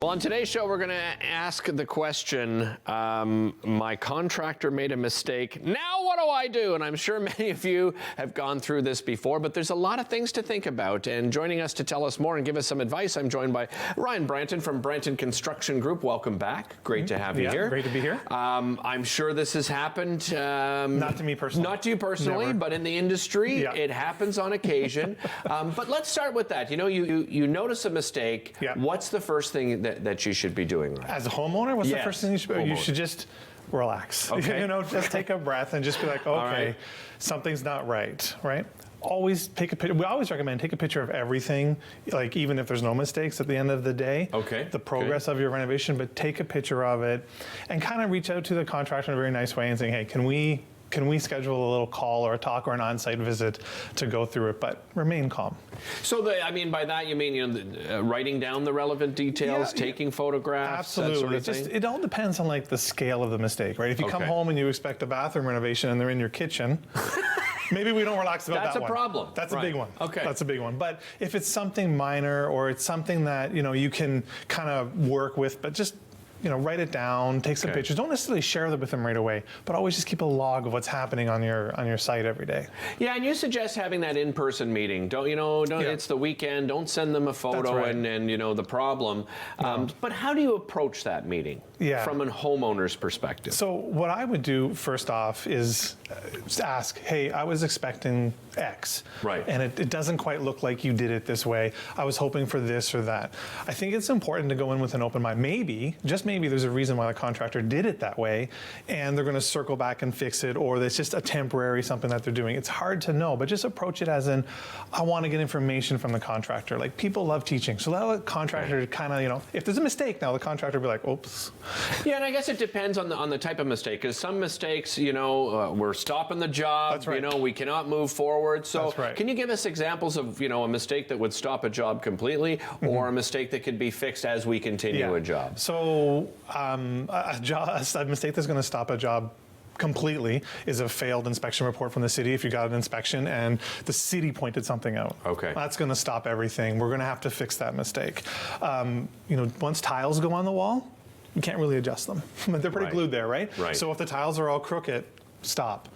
Well, on today's show, we're going to ask the question, my contractor made a mistake. Now what do I do? And I'm sure many of you have gone through this before, but there's a lot of things to think about. And joining us to tell us more and give us some advice, I'm joined by Ryan Branton from Branton Construction Group. Welcome back. Great to have you here. Great to be here. I'm sure this has happened. Not to me personally. Not to you personally, Never. But in the industry, it happens on occasion. But let's start with that. You know, you notice a mistake. Yeah. What's the first thing that you should be doing? Right? As a homeowner, what's the first thing you should do? You should just relax. Okay. Just take a breath and just be like, okay, something's not right? Always take a picture. We always recommend take a picture of everything, like even if there's no mistakes at the end of the day. Okay. The progress of your renovation, but take a picture of it and kind of reach out to the contractor in a very nice way and saying, hey, can we schedule a little call or a talk or an on-site visit to go through it, but remain calm. So, by that you mean writing down the relevant details, taking photographs, absolutely. that sort of thing? It all depends on like the scale of the mistake, right? If you come home and you expect a bathroom renovation and they're in your kitchen, maybe we don't relax about that one. That's a problem. That's a big one. Okay. That's a big one. But if it's something minor or it's something that you can kind of work with, but just write it down, take some pictures. Don't necessarily share them with them right away, but always just keep a log of what's happening on your site every day. Yeah, and you suggest having that in-person meeting. Don't it's the weekend. Don't send them a photo and the problem. No. But how do you approach that meeting from a homeowner's perspective? So what I would do first off is ask, hey, I was expecting X, and it doesn't quite look like you did it this way. I was hoping for this or that. I think it's important to go in with an open mind. Maybe there's a reason why the contractor did it that way, and they're going to circle back and fix it, or it's just a temporary something that they're doing. It's hard to know, but just approach it as in, I want to get information from the contractor. Like, people love teaching, so let the contractor kind of, if there's a mistake now, the contractor will be like, oops. Yeah, and I guess it depends on the type of mistake, because some mistakes, we're stopping the job. That's right. We cannot move forward. So That's right. Can you give us examples of, a mistake that would stop a job completely, or a mistake that could be fixed as we continue a job? So a mistake that's going to stop a job completely is a failed inspection report from the city. If you got an inspection and the city pointed something out, that's going to stop everything. We're going to have to fix that mistake. Once tiles go on the wall, you can't really adjust them. They're pretty glued there, right? So if the tiles are all crooked, stop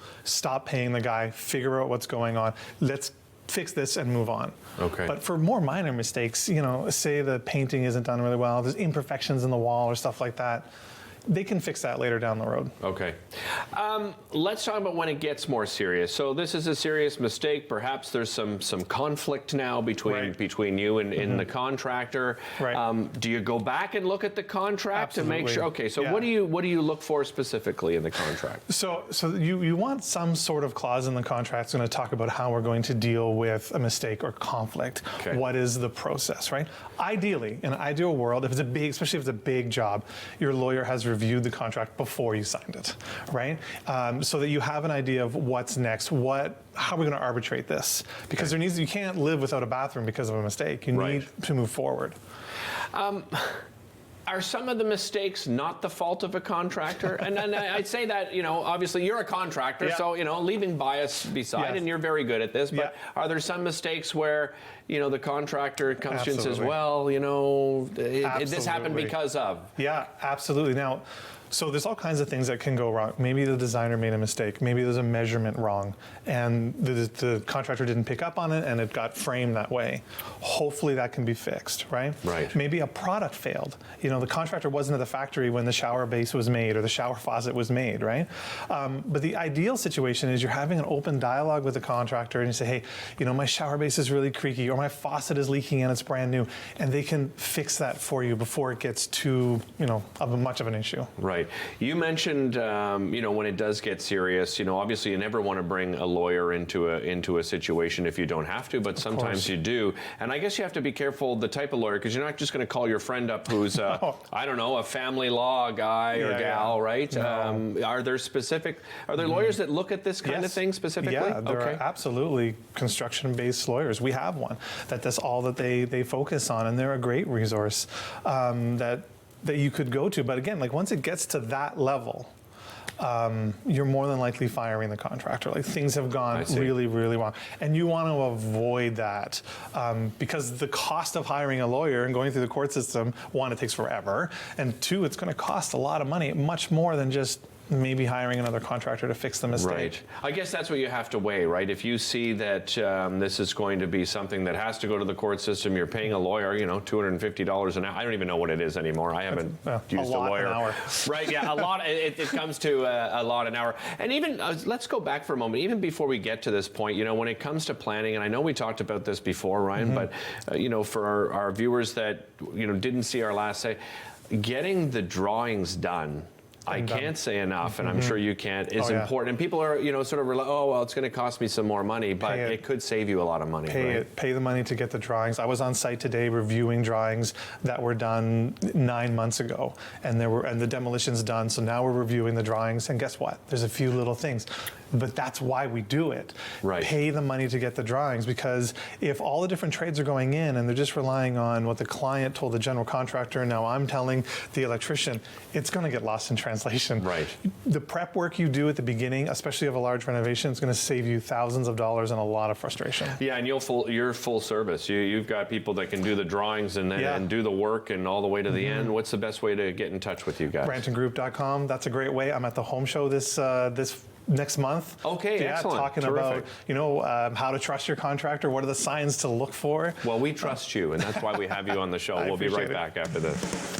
paying the guy, figure out what's going on. Let's fix this and move on. But for more minor mistakes, say the painting isn't done really well, there's imperfections in the wall or stuff like that, they can fix that later down the road. Let's talk about when it gets more serious. So this is a serious mistake. Perhaps there's some conflict now between you and the contractor. Do you go back and look at the contract to make sure? So what do you look for specifically in the contract? So you want some sort of clause in the contract that's going to talk about how we're going to deal with a mistake or conflict. What is the process, right? Ideally, in an ideal world, especially if it's a big job, your lawyer has reviewed the contract before you signed it, right? So that you have an idea of what's next. How are we going to arbitrate this? Because you can't live without a bathroom because of a mistake. You need to move forward. Are some of the mistakes not the fault of a contractor? And I'd say that, obviously you're a contractor, so, leaving bias beside, and you're very good at this, but are there some mistakes where, the contractor comes to you and says, well, this happened because of? Yeah, absolutely. Now, so there's all kinds of things that can go wrong. Maybe the designer made a mistake. Maybe there's a measurement wrong, and the contractor didn't pick up on it, and it got framed that way. Hopefully that can be fixed, right? Maybe a product failed. The contractor wasn't at the factory when the shower base was made or the shower faucet was made, right? But the ideal situation is you're having an open dialogue with the contractor, and you say, hey, my shower base is really creaky, or my faucet is leaking and it's brand new, and they can fix that for you before it gets too, much of an issue. You mentioned, when it does get serious, obviously you never want to bring a lawyer into a situation if you don't have to, but sometimes you do. And I guess you have to be careful the type of lawyer, because you're not just going to call your friend up who's, I don't know, a family law guy or gal, right? No. Are there lawyers that look at this kind of thing specifically? Yeah, there are absolutely construction-based lawyers. We have one that's all that they focus on, and they're a great resource that you could go to. But again, once it gets to that level, you're more than likely firing the contractor. Like things have gone really, really wrong. And you want to avoid that because the cost of hiring a lawyer and going through the court system, one, it takes forever. And two, it's going to cost a lot of money, much more than just maybe hiring another contractor to fix the mistake. Right. I guess that's what you have to weigh, right? If you see that this is going to be something that has to go to the court system, you're paying a lawyer, you know, $250 an hour. I don't even know what it is anymore. I haven't used a lawyer. An hour. Right, yeah, a lot. It comes to a lot an hour. And even, let's go back for a moment, even before we get to this point, you know, when it comes to planning, and I know we talked about this before, Ryan, but, you know, for our viewers that, you know, didn't see our last say, getting the drawings done, I can't say enough, and I'm sure you can't, is important. And people are, you know, sort of, oh, well, it's going to cost me some more money, but it could save you a lot of money. Pay the money to get the drawings. I was on site today reviewing drawings that were done 9 months ago, and the demolition's done, so now we're reviewing the drawings, and guess what? There's a few little things. But that's why we do it. Right. Pay the money to get the drawings, because if all the different trades are going in and they're just relying on what the client told the general contractor, and now I'm telling the electrician, it's going to get lost in translation. Right. The prep work you do at the beginning, especially of a large renovation, is going to save you thousands of dollars and a lot of frustration. Yeah, and you're full service. You've got people that can do the drawings and then and do the work and all the way to the end. What's the best way to get in touch with you guys? BrantonGroup.com. That's a great way. I'm at the home show this next month. Okay, excellent. Talking about, you know, how to trust your contractor, what are the signs to look for. Well, we trust you, and that's why we have you on the show. We'll be right back after this.